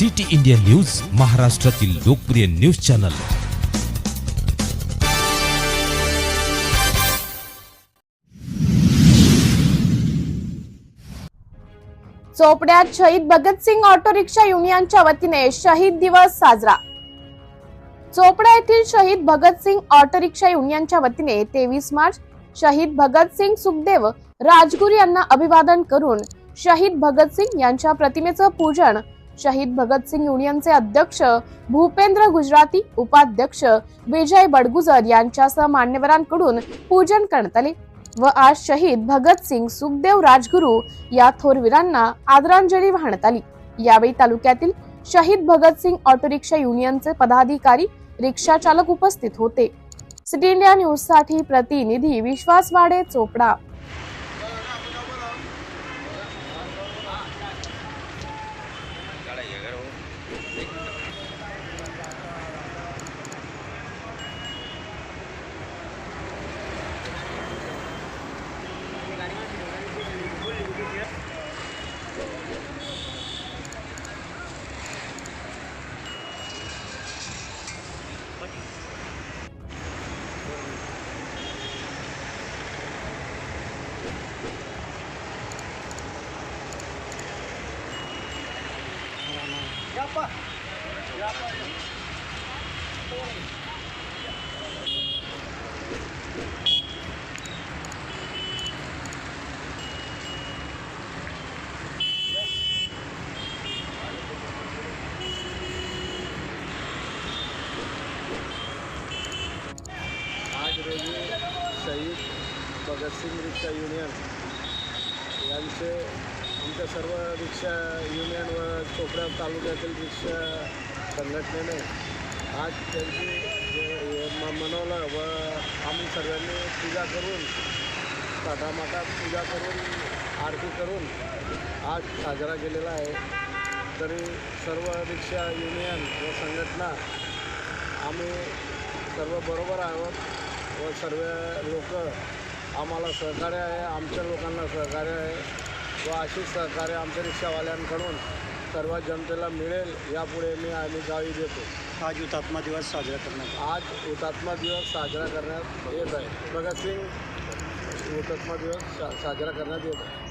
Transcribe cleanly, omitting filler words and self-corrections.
City India news, महाराष्ट्रातील लोकप्रिय news channel. चोपड्यात शहीद भगतसिंग ऑटो रिक्षा युनियनच्या वतीने शहीद दिवस साजरा। चोपडा येथील शहीद भगतसिंग ऑटो रिक्षा युनियनच्या वतीने 23 मार्च शहीद भगतसिंग सुखदेव राजगुरू यांना अभिवादन करून शहीद भगतसिंग यांच्या प्रतिमेचं पूजन शहीद भगतसिंग युनियनचे अध्यक्ष भूपेंद्र गुजराती, उपाध्यक्ष विजय बडगुजर यांच्यासह मान्यवरांकडून पूजन करण्यात आले व आज शहीद भगतसिंग सुखदेव राजगुरू या थोर वीरांना आदरांजली वाहण्यात आली। यावेळी तालुक्यातील शहीद भगतसिंग ऑटो रिक्षा युनियनचे पदाधिकारी, रिक्षा चालक उपस्थित होते। सिटी इंडिया न्यूज साठी प्रतिनिधी विश्वास वाडे, चोपडा। आज रोजी शहीद भगतसिंग रिक्षा युनियन यांचे आमच्या सर्व रिक्षा युनियन व चोपडा तालुक्यातील रिक्षा संघटनेने आज त्यांची मनवलं व आम्ही सर्वांनी पूजा करून थाटामाटात पूजा करून आरती करून आज साजरा केलेला आहे। तरी सर्व रिक्षा युनियन व संघटना आम्ही सर्व बरोबर आहोत व सर्व लोक आम्हाला सहकार्य आहे, आमच्या लोकांना सहकार्य आहे व अशीच सहकार्य आमच्या रिक्षावाल्यांकडून सर्व जनतेला मिळेल यापुढे आम्ही गावी देतो। आज हुतात्मा दिवस साजरा करण्यात येत आहे। भगतसिंग हुतात्मा दिवस साजरा करण्यात येत आहे।